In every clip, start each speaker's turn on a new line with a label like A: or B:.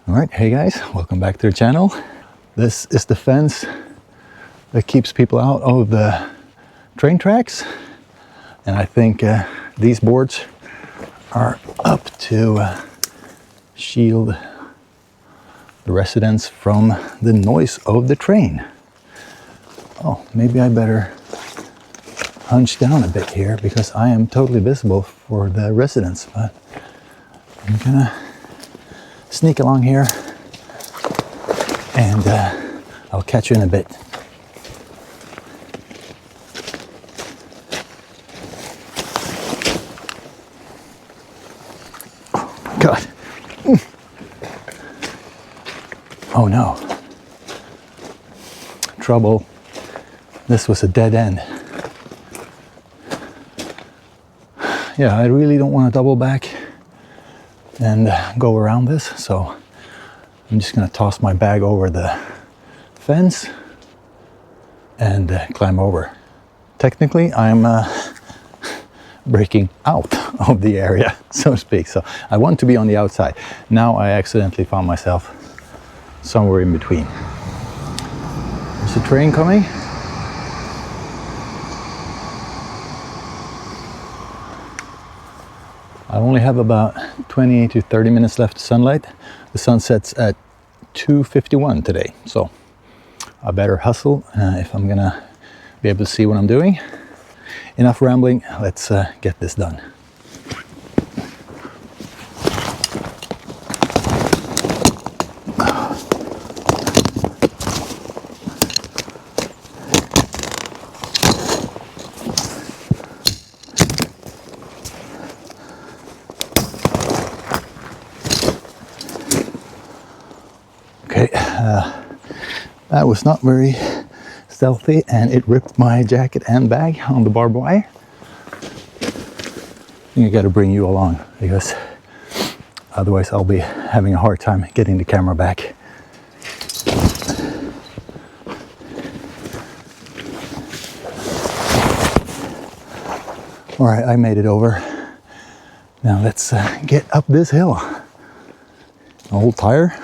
A: Alright, hey guys, welcome back to the channel. This is the fence that keeps people out of the train tracks. And I think these boards are up to shield the residents from the noise of the train. Oh, maybe I better hunch down a bit here because I am totally visible for the residents, but I'm gonna sneak along here and I'll catch you in a bit. Oh, God. Oh no. Trouble. This was a dead end. Yeah, I really don't want to double back and go around this, so I'm just gonna toss my bag over the fence and climb over. Technically, I'm breaking out of the area, so to speak, so I want to be on the outside. Now I accidentally found myself somewhere in between. There's a train coming. I only have about 20 to 30 minutes left of sunlight. The sun sets at 2:51 today, so I better hustle if I'm gonna be able to see what I'm doing. Enough rambling, let's get this done. Okay, that was not very stealthy and it ripped my jacket and bag on the barbed wire. I think I gotta bring you along because otherwise I'll be having a hard time getting the camera back. All right, I made it over. Now let's get up this hill. Old tire.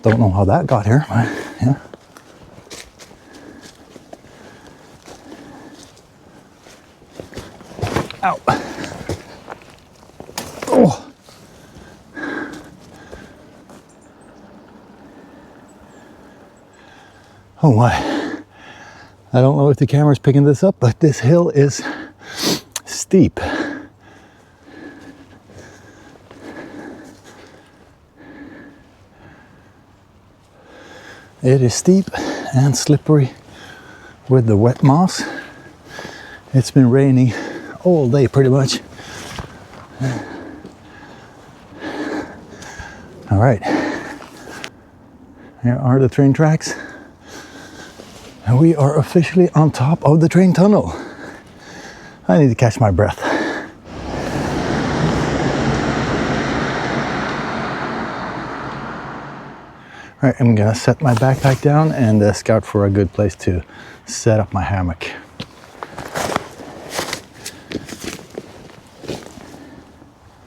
A: Don't know how that got here, but yeah. Ow. Oh. Oh my. I don't know if the camera's picking this up, but this hill is steep. It is steep and slippery with the wet moss. It's been raining all day pretty much. All right, here are the train tracks. And we are officially on top of the train tunnel. I need to catch my breath. All right, I'm gonna set my backpack down and scout for a good place to set up my hammock.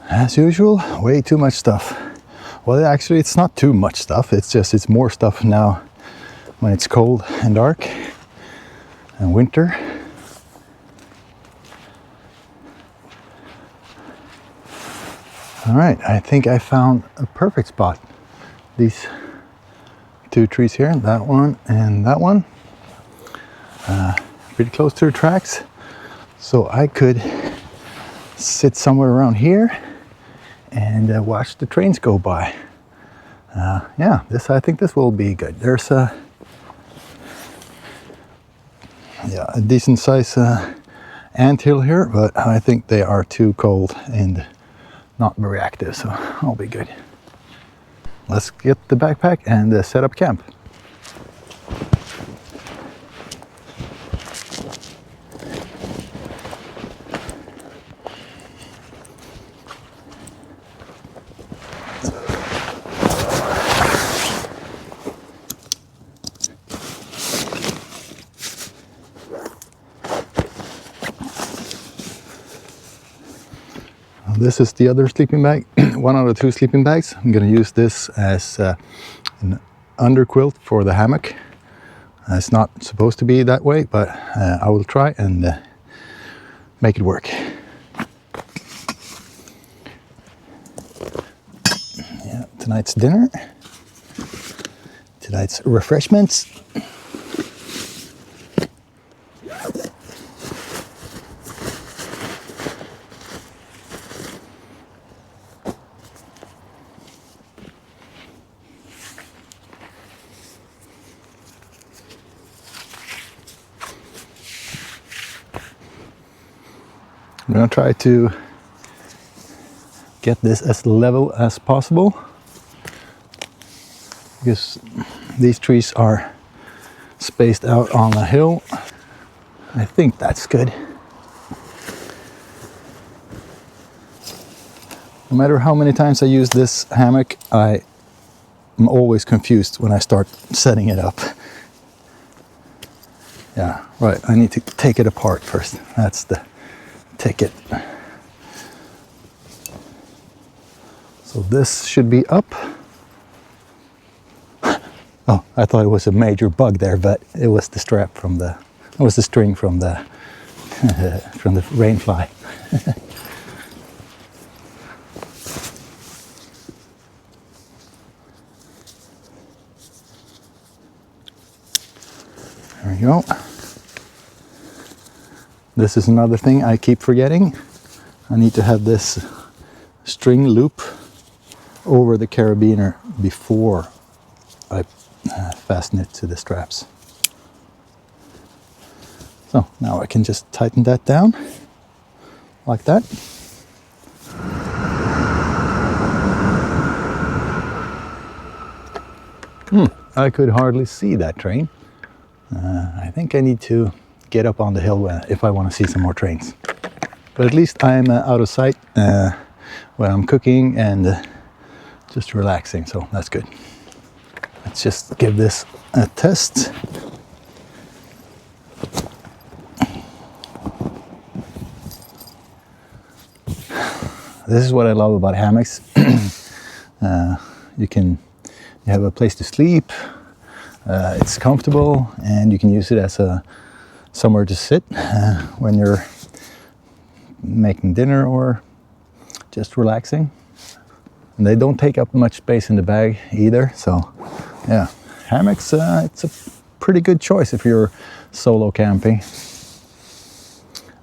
A: As usual, way too much stuff. Well, actually, it's not too much stuff. It's more stuff now when it's cold and dark and winter. All right, I think I found a perfect spot. These two trees here, that one and that one, pretty close to the tracks, so I could sit somewhere around here and watch the trains go by. Yeah, I think this will be good. There's a decent size anthill here, but I think they are too cold and not very active, so I'll be good. Let's get the backpack and set up camp. this is the other sleeping bag, one out of two sleeping bags. I'm going to use this as an underquilt for the hammock. It's not supposed to be that way, but I will try and make it work. Yeah, tonight's dinner, tonight's refreshments. I'm going to try to get this as level as possible, because these trees are spaced out on a hill. I think that's good. No matter how many times I use this hammock, I'm always confused when I start setting it up. Yeah, right, I need to take it apart first. That's the ticket. So this should be up. Oh, I thought it was a major bug there, but it was the strap from the, it was the string from the from the rainfly. There we go. This is another thing I keep forgetting. I need to have this string loop over the carabiner before I fasten it to the straps. So now I can just tighten that down like that. I could hardly see that train. I think I need to get up on the hill if I want to see some more trains. But at least I'm out of sight when I'm cooking and just relaxing, so that's good. Let's just give this a test. This is what I love about hammocks. You have a place to sleep, it's comfortable, and you can use it as somewhere to sit when you're making dinner or just relaxing. And they don't take up much space in the bag either, so yeah, hammocks, it's a pretty good choice if you're solo camping,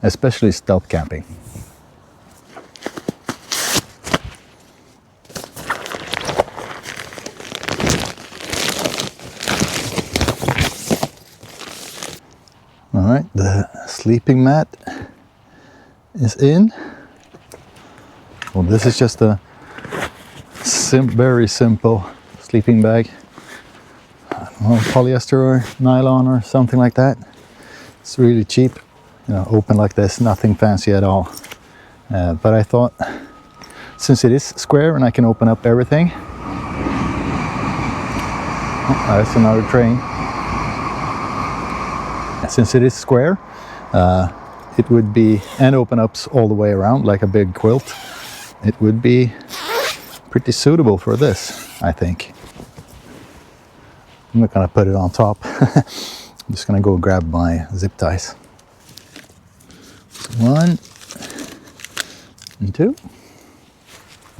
A: especially stealth camping. All right, the sleeping mat is in. Well, this is just a very simple sleeping bag. I don't know, polyester or nylon or something like that. It's really cheap, you know, open like this, nothing fancy at all. But I thought, since it is square and I can open up everything. Oh, that's another train. Since it is square, it would be, and open up all the way around like a big quilt, it would be pretty suitable for this, I think. I'm not gonna put it on top. I'm just gonna go grab my zip ties. 1 and 2.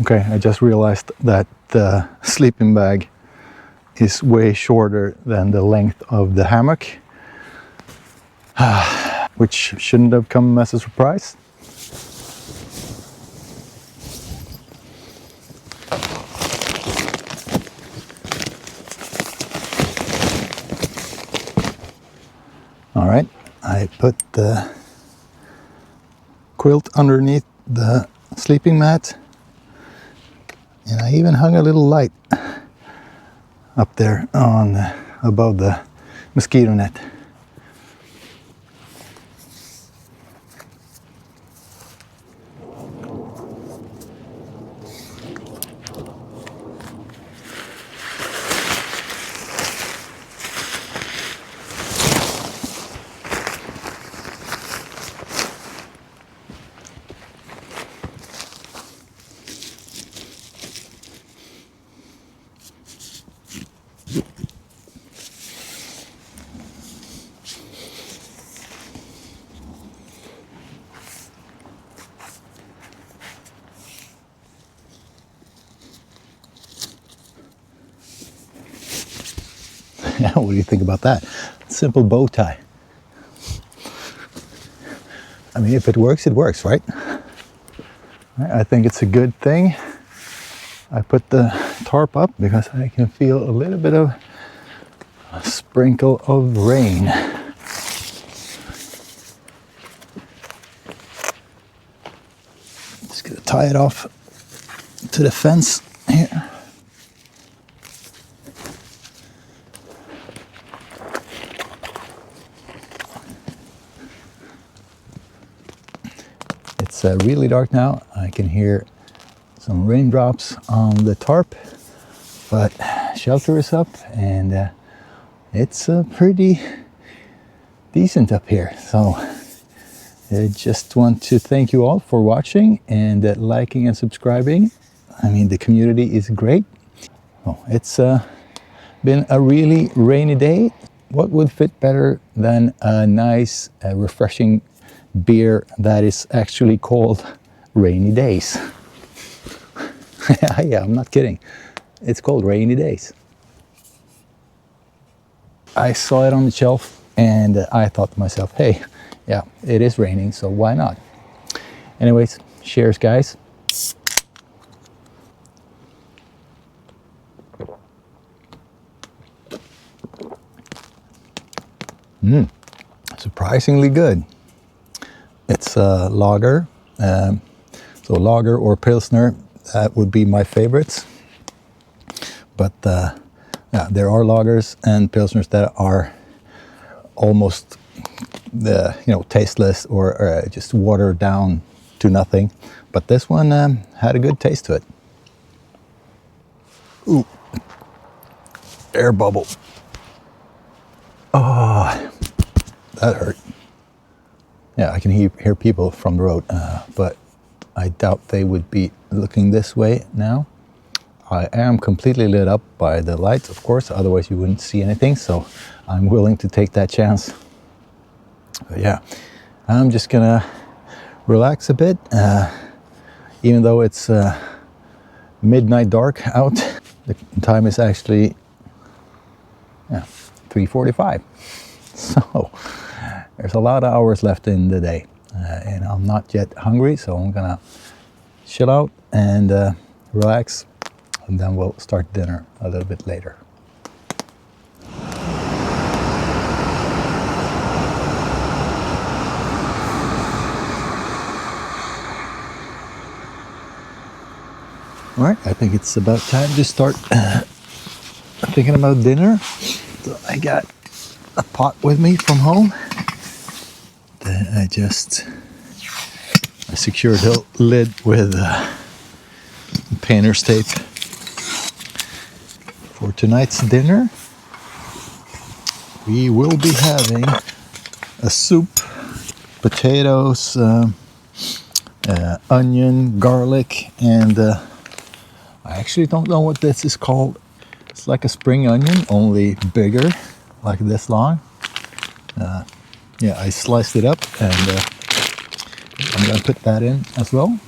A: Okay, I just realized that the sleeping bag is way shorter than the length of the hammock. Which shouldn't have come as a surprise. All right, I put the quilt underneath the sleeping mat, and I even hung a little light up there on above the mosquito net. What do you think about that? Simple bow tie. I mean, if it works, right? I think it's a good thing. I put the tarp up because I can feel a little bit of a sprinkle of rain. Just gonna tie it off to the fence here. It's really dark now. I can hear some raindrops on the tarp, but shelter is up and it's pretty decent up here. So I just want to thank you all for watching and liking and subscribing. I mean, the community is great. Oh, it's been a really rainy day. What would fit better than a nice, refreshing beer that is actually called Rainy Days? Yeah, I'm not kidding. It's called Rainy Days. I saw it on the shelf and I thought to myself, hey, yeah, it is raining, so why not? Anyways, cheers, guys. Surprisingly good. It's a lager, so lager or pilsner, that would be my favorites. But yeah, there are lagers and pilsners that are almost tasteless or just watered down to nothing. But this one had a good taste to it. Ooh, air bubble. Oh, that hurt. Yeah, I can hear people from the road, but I doubt they would be looking this way now. I am completely lit up by the lights, of course, otherwise you wouldn't see anything, so I'm willing to take that chance. But yeah, I'm just gonna relax a bit, even though it's midnight dark out. The time is actually 3:45, so there's a lot of hours left in the day, and I'm not yet hungry, so I'm gonna chill out and relax, and then we'll start dinner a little bit later. All right, I think it's about time to start thinking about dinner. So I got a pot with me from home that I secured the lid with painter's tape. For tonight's dinner, we will be having a soup, potatoes, onion, garlic, and I actually don't know what this is called. It's like a spring onion, only bigger, like this long. Yeah, I sliced it up, and I'm gonna put that in as well.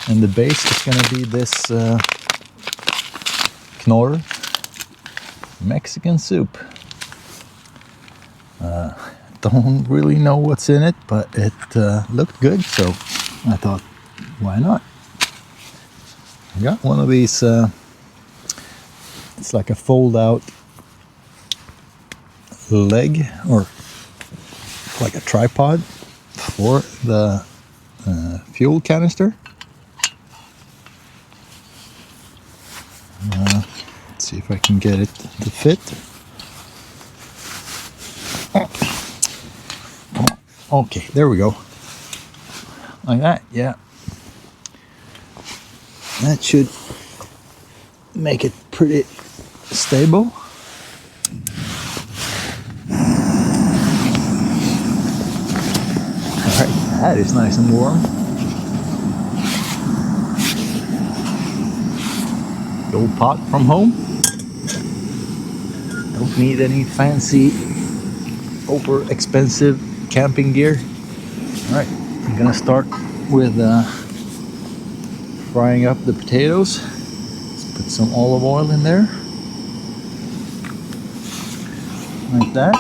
A: And the base is gonna be this Knorr Mexican soup. Don't really know what's in it, but it looked good, so I thought, why not? I got one of these, it's like a fold-out leg, or like a tripod for the fuel canister. Let's see if I can get it to fit. Okay, there we go. Like that, yeah. That should make it pretty stable. Alright, that is nice and warm. The old pot from home. don't need any fancy, over expensive camping gear. All right, I'm gonna start with frying up the potatoes. Let's put some olive oil in there, like that.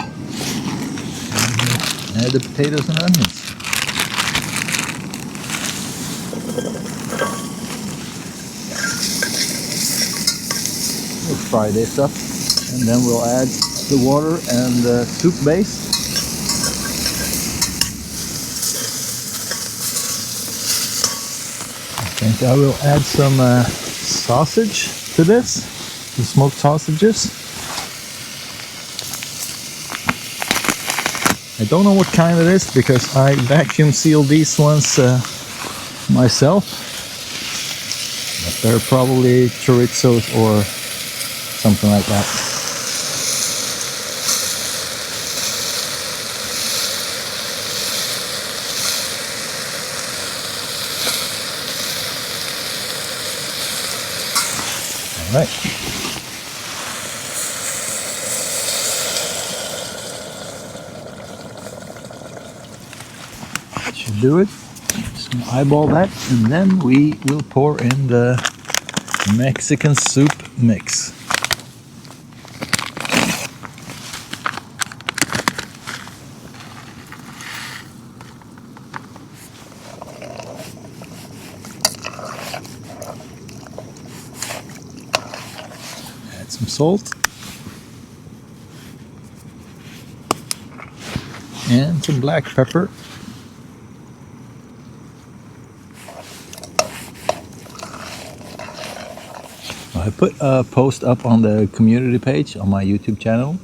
A: And add the potatoes and onions. We'll fry this up, and then we'll add the water and the soup base. I think I will add some sausage to this, some smoked sausages. I don't know what kind it is because I vacuum sealed these ones myself, but they're probably chorizos or something like that. All right. That should do it. Just gonna eyeball that, and then we will pour in the Mexican soup mix. Some salt and some black pepper. I put a post up on the community page on my YouTube channel.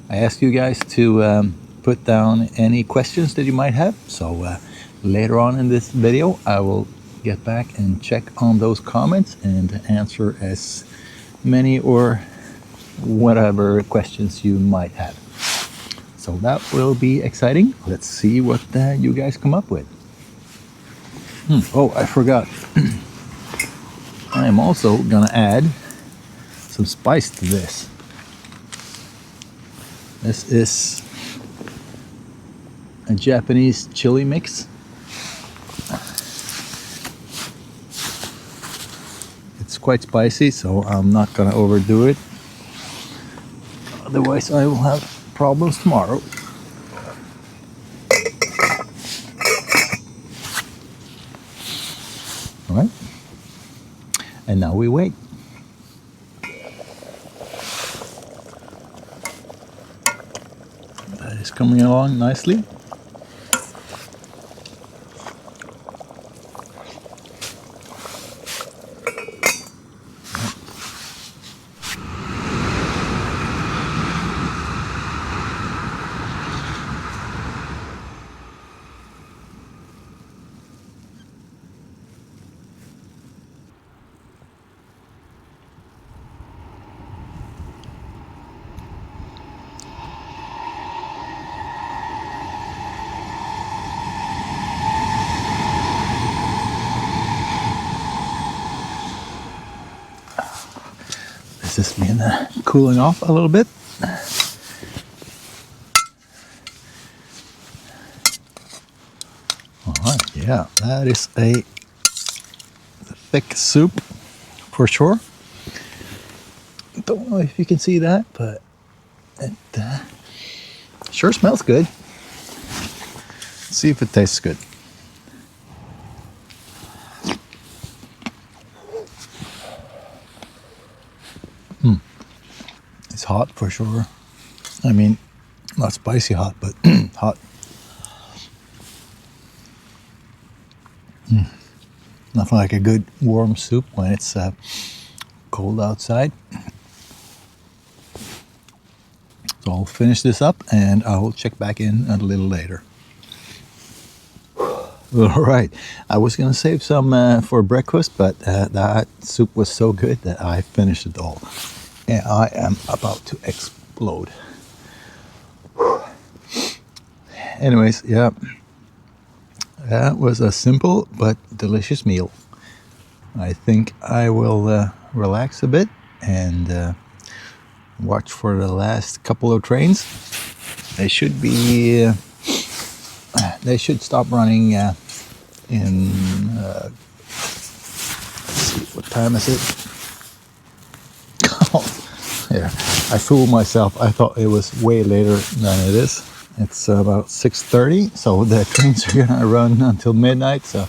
A: I asked you guys to put down any questions that you might have, so later on in this video I will get back and check on those comments and answer as many or whatever questions you might have. So that will be exciting. Let's see what you guys come up with. Oh, I forgot. I am also gonna add some spice to this. This is a Japanese chili mix. It's quite spicy, so I'm not gonna overdo it. Otherwise, I will have problems tomorrow. All right. And now we wait. That is coming along nicely. This has been cooling off a little bit. All right, yeah, that is a thick soup for sure. Don't know if you can see that, but it sure smells good. Let's see if it tastes good. It's hot for sure. I mean, not spicy hot, but hot. Nothing like a good warm soup when it's cold outside. So I'll finish this up and I'll check back in a little later. All right, I was gonna save some for breakfast, but that soup was so good that I finished it all. And I am about to explode. Anyways, yeah, that was a simple but delicious meal. I think I will relax a bit and watch for the last couple of trains. They should stop running in, let's see, what time is it? Oh, yeah, I fooled myself. I thought it was way later than it is. It's about 6:30, so the trains are gonna run until midnight. So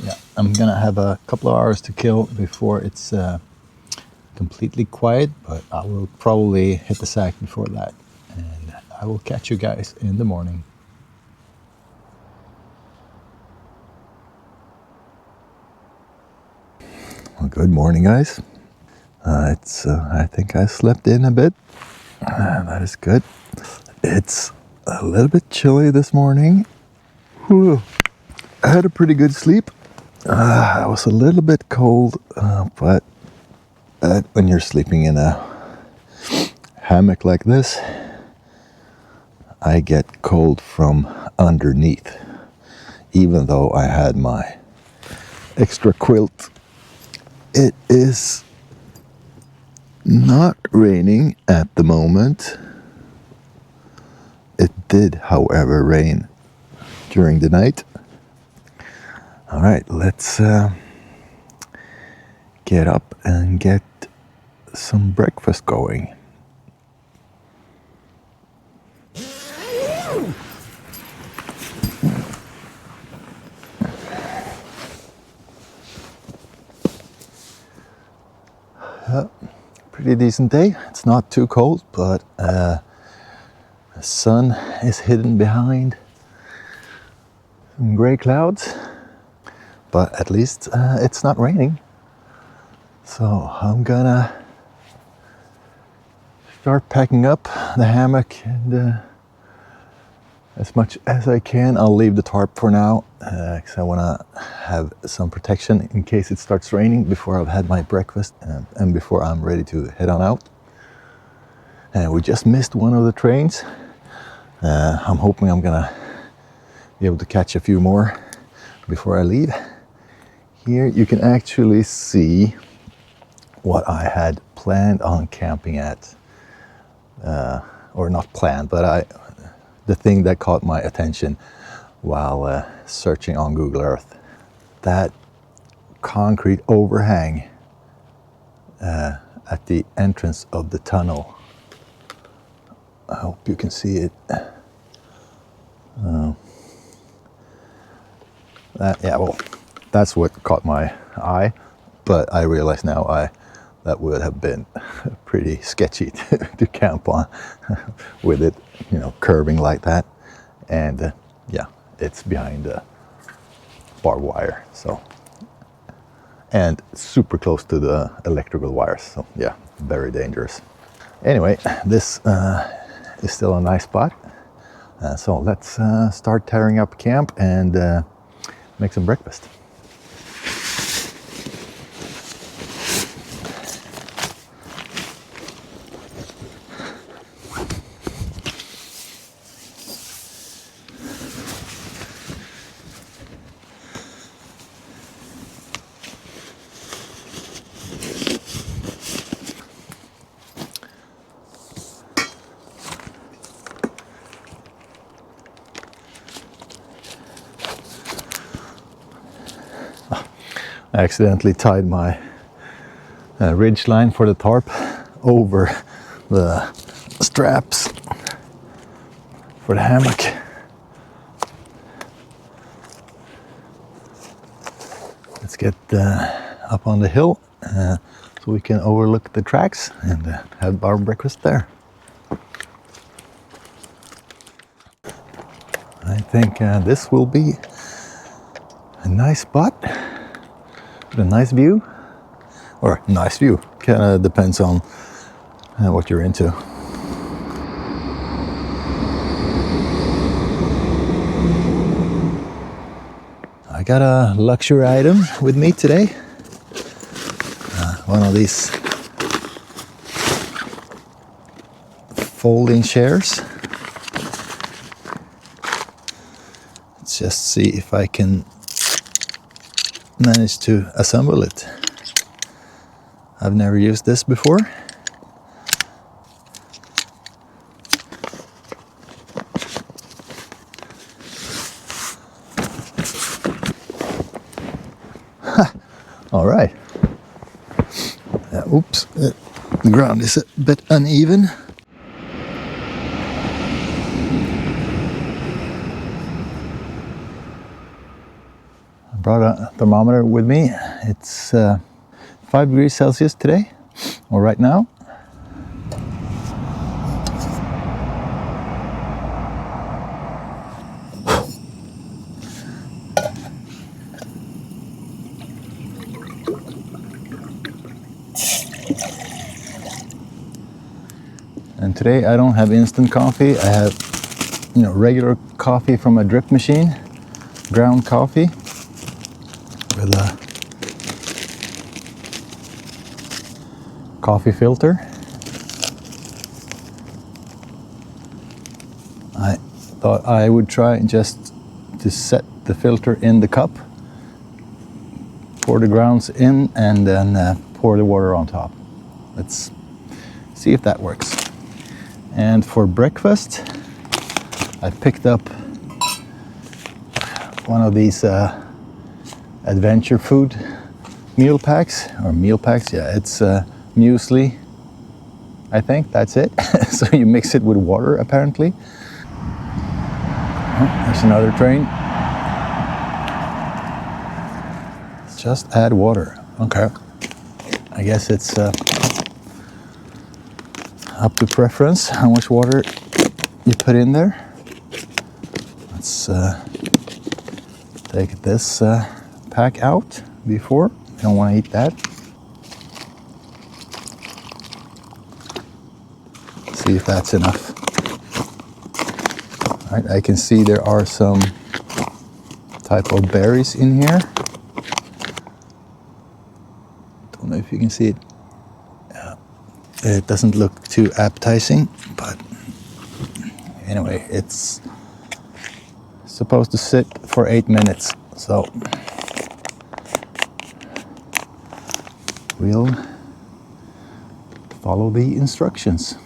A: yeah, I'm gonna have a couple of hours to kill before it's completely quiet, but I will probably hit the sack before that, and I will catch you guys in the morning. Well, good morning, guys. I think I slept in a bit. That is good. It's a little bit chilly this morning. Whew. I had a pretty good sleep. I was a little bit cold, but when you're sleeping in a hammock like this, I get cold from underneath, even though I had my extra quilt. It is not raining at the moment. It did, however, rain during the night. All right, let's get up and get some breakfast going. Pretty decent day. It's not too cold, but the sun is hidden behind some gray clouds. But at least it's not raining. So I'm gonna start packing up the hammock, and as much as I can, I'll leave the tarp for now, because I want to have some protection in case it starts raining before I've had my breakfast and before I'm ready to head on out. And we just missed one of the trains. I'm hoping I'm gonna be able to catch a few more before I leave. Here you can actually see what I had planned on camping at, or not planned, but the thing that caught my attention while searching on Google Earth. That concrete overhang at the entrance of the tunnel. I hope you can see it. That's what caught my eye, but I realize now that would have been pretty sketchy to camp on with it, curving like that. And yeah, it's behind barbed wire, so, and super close to the electrical wires. So yeah, very dangerous. Anyway, this is still a nice spot. So let's start tearing up camp and make some breakfast. I accidentally tied my ridge line for the tarp over the straps for the hammock. Let's get up on the hill so we can overlook the tracks and have our breakfast there. I think this will be a nice spot. A nice view, or nice view, kind of depends on what you're into. I got a luxury item with me today. One of these folding chairs. Let's just see if I can manage to assemble it. I've never used this before. Oops, the ground is a bit uneven. I brought a thermometer with me. It's 5 degrees Celsius today, or right now. And today I don't have instant coffee. I have, regular coffee from a drip machine, ground coffee with a coffee filter. I thought I would try just to set the filter in the cup, pour the grounds in, and then pour the water on top. Let's see if that works. And for breakfast, I picked up one of these adventure food meal packs. Yeah, it's muesli, I think, that's it. So you mix it with water, apparently. Oh, there's another train. Just add water. Okay. I guess it's up to preference how much water you put in there. Let's take this pack out before. You don't want to eat that. See if that's enough. All right, I can see there are some type of berries in here. Don't know if you can see it. It doesn't look too appetizing, but anyway, it's supposed to sit for 8 minutes, so we'll follow the instructions.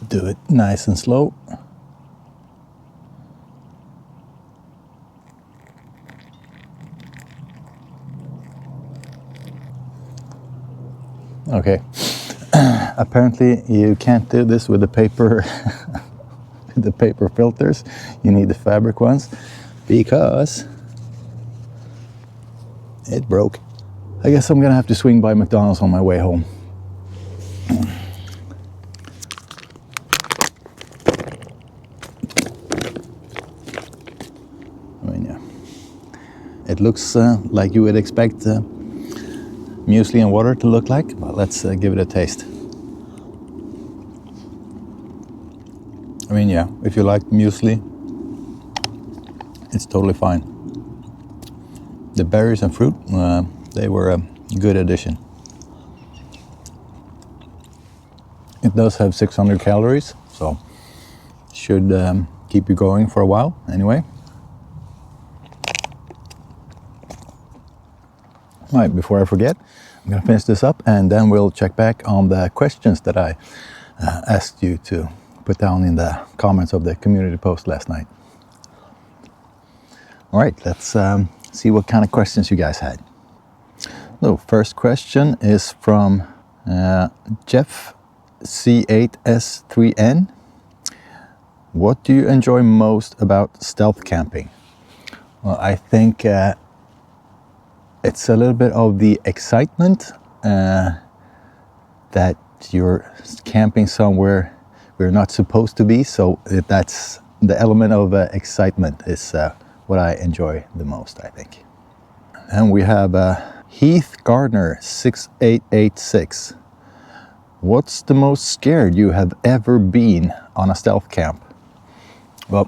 A: Do it nice and slow. Okay. Apparently you can't do this with the paper the paper filters. You need the fabric ones because it broke. I guess I'm gonna have to swing by McDonald's on my way home. It looks like you would expect muesli and water to look like, but let's give it a taste. I mean, yeah, if you like muesli, it's totally fine. The berries and fruit, they were a good addition. It does have 600 calories, so should keep you going for a while anyway. All right, before I forget, I'm gonna finish this up and then we'll check back on the questions that I asked you to put down in the comments of the community post last night. All right, let's see what kind of questions you guys had. So first question is from Jeff C8S3N. What do you enjoy most about stealth camping? Well, I think it's a little bit of the excitement that you're camping somewhere we're not supposed to be. So that's the element of excitement is what I enjoy the most, I think. And we have Heath Gardner 6886. What's the most scared you have ever been on a stealth camp? Well,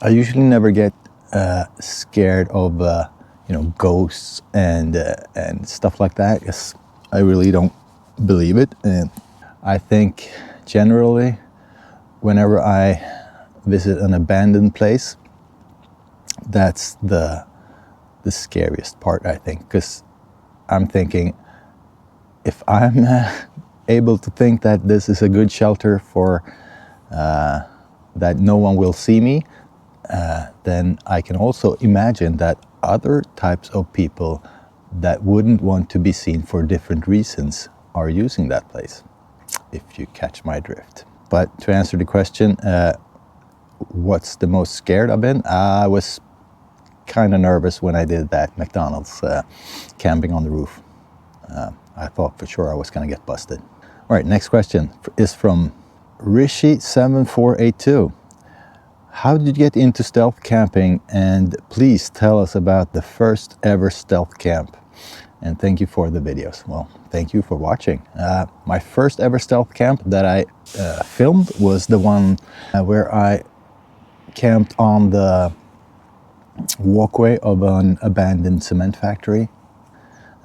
A: I usually never get scared of ghosts and stuff like that, because I really don't believe it. And I think generally whenever I visit an abandoned place, that's the scariest part, I think, because I'm thinking, if I'm able to think that this is a good shelter for that no one will see me, then I can also imagine that other types of people that wouldn't want to be seen for different reasons are using that place, if you catch my drift. But to answer the question, what's the most scared I've been? I was kind of nervous when I did that McDonald's camping on the roof. I thought for sure I was going to get busted. All right, next question is from Rishi7482. How did you get into stealth camping? And please tell us about the first ever stealth camp. And thank you for the videos. Well, thank you for watching. My first ever stealth camp that I filmed was the one where I camped on the walkway of an abandoned cement factory.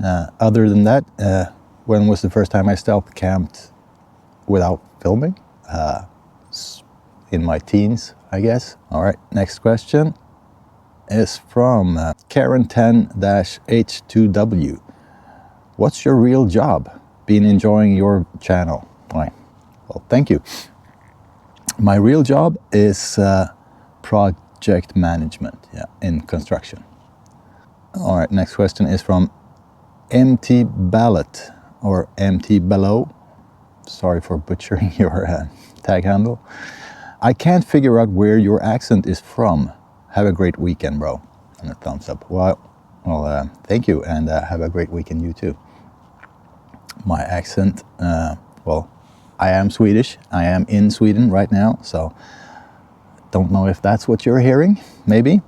A: Other than that, when was the first time I stealth camped without filming? In my teens, I guess. All right, next question is from Karen10-H2W. What's your real job? Been enjoying your channel. All right. Well, thank you. My real job is project management, in construction. All right, next question is from MT Ballot or MT Bellow. Sorry for butchering your tag handle. I can't figure out where your accent is from. Have a great weekend, bro. And a thumbs up. Well, thank you, and have a great weekend, you too. My accent, well, I am Swedish. I am in Sweden right now, so don't know if that's what you're hearing, maybe.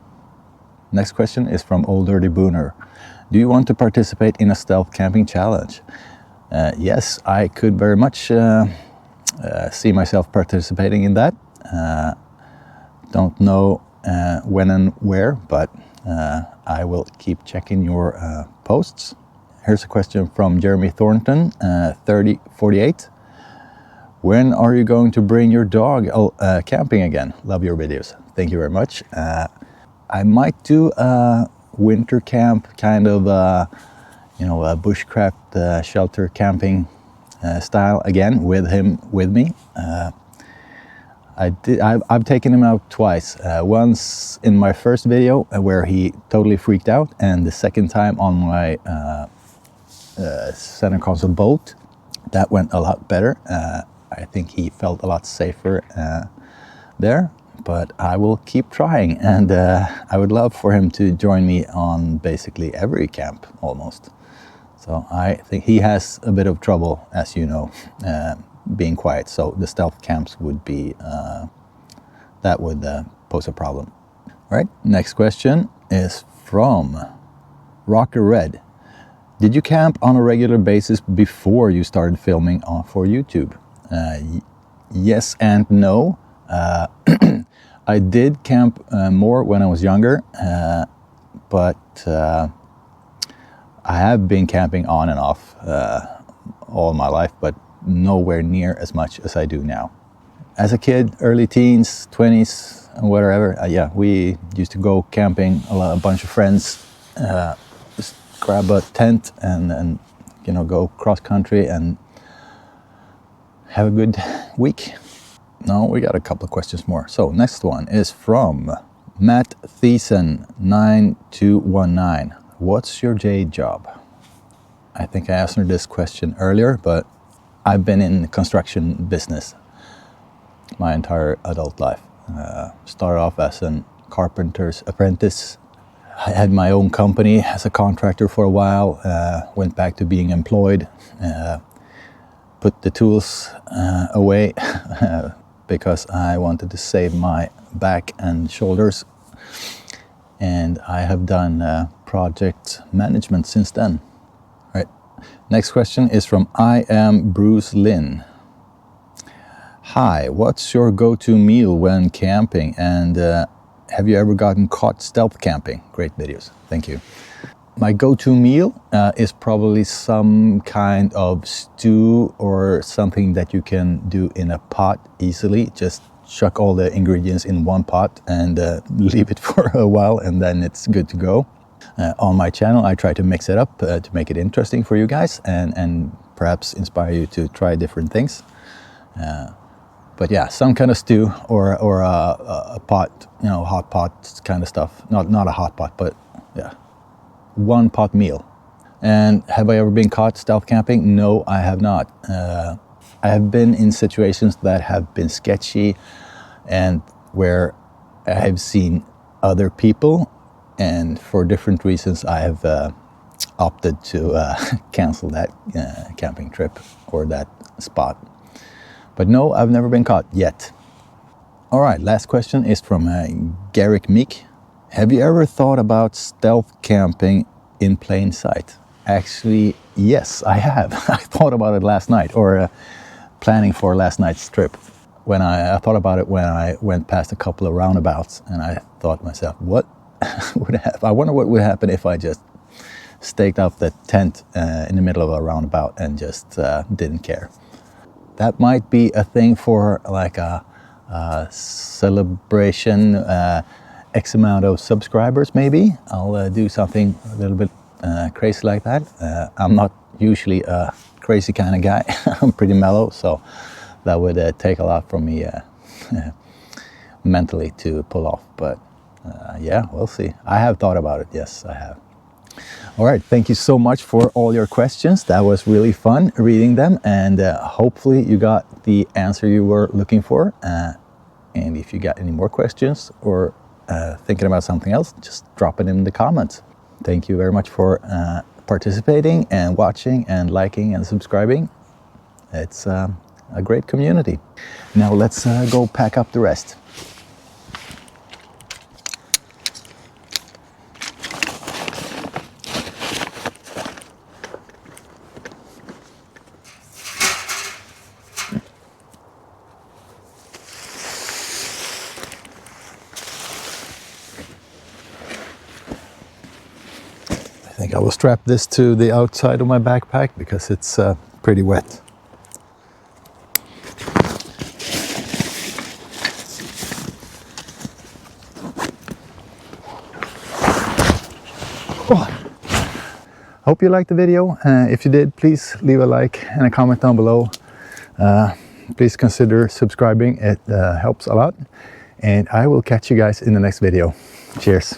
A: Next question is from Old Dirty Booner. Do you want to participate in a stealth camping challenge? Yes, I could very much see myself participating in that. Don't know when and where, but I will keep checking your posts. Here's a question from Jeremy Thornton, 3048. When are you going to bring your dog camping again? Love your videos. Thank you very much. I might do a winter camp, kind of a bushcraft shelter camping style again with him with me. I've taken him out twice. Once in my first video where he totally freaked out, and the second time on my center console boat. That went a lot better. I think he felt a lot safer there, but I will keep trying, and I would love for him to join me on basically every camp almost. So I think he has a bit of trouble, as you know, being quiet, so the stealth camps would be that would pose a problem. All right, next question is from Rocker Red. Did you camp on a regular basis before you started filming for YouTube? Yes and no. I did camp more when I was younger, but I have been camping on and off all my life, but nowhere near as much as I do now. As a kid, early teens, 20s, whatever, yeah, we used to go camping, a bunch of friends, just grab a tent and go cross country and have a good week. No, we got a couple of questions more. So next one is from Matt Thiessen 9219. What's your day job? I think I answered this question earlier, but I've been in the construction business my entire adult life. Started off as a carpenter's apprentice. I had my own company as a contractor for a while, went back to being employed, put the tools away because I wanted to save my back and shoulders. And I have done project management since then. All right. Next question is from I am Bruce Lynn. Hi, what's your go-to meal when camping? And have you ever gotten caught stealth camping? Great videos. Thank you. My go-to meal is probably some kind of stew or something that you can do in a pot easily. Just chuck all the ingredients in one pot and leave it for a while, and then it's good to go. on my channel. I try to mix it up to make it interesting for you guys and perhaps inspire you to try different things. But yeah, some kind of stew or a pot, you know, hot pot kind of stuff. Not a hot pot, but yeah, one pot meal. And have I ever been caught stealth camping? No, I have not. I have been in situations that have been sketchy and where I have seen other people, and for different reasons I have opted to cancel that camping trip or that spot. But no, I've never been caught yet. All right, last question is from Garrick Meek. Have you ever thought about stealth camping in plain sight? Actually, yes, I have. I thought about it last night, or planning for last night's trip. When I thought about it when I went past a couple of roundabouts, and I thought to myself, what would happen? I wonder what would happen if I just staked out the tent in the middle of a roundabout and just didn't care. That might be a thing for like a celebration, X amount of subscribers maybe. I'll do something a little bit crazy like that. I'm not usually a crazy kind of guy. I'm pretty mellow, so that would take a lot from me mentally to pull off. But yeah, we'll see. I have thought about it. Yes, I have. All right, thank you so much for all your questions. That was really fun reading them, and hopefully you got the answer you were looking for. And if you got any more questions or thinking about something else, just drop it in the comments. Thank you very much for participating and watching and liking and subscribing. It's a great community. Now let's go pack up the rest. I think I will strap this to the outside of my backpack because it's pretty wet. Oh. Hope you liked the video. If you did, please leave a like and a comment down below. Please consider subscribing. It helps a lot. And I will catch you guys in the next video. Cheers.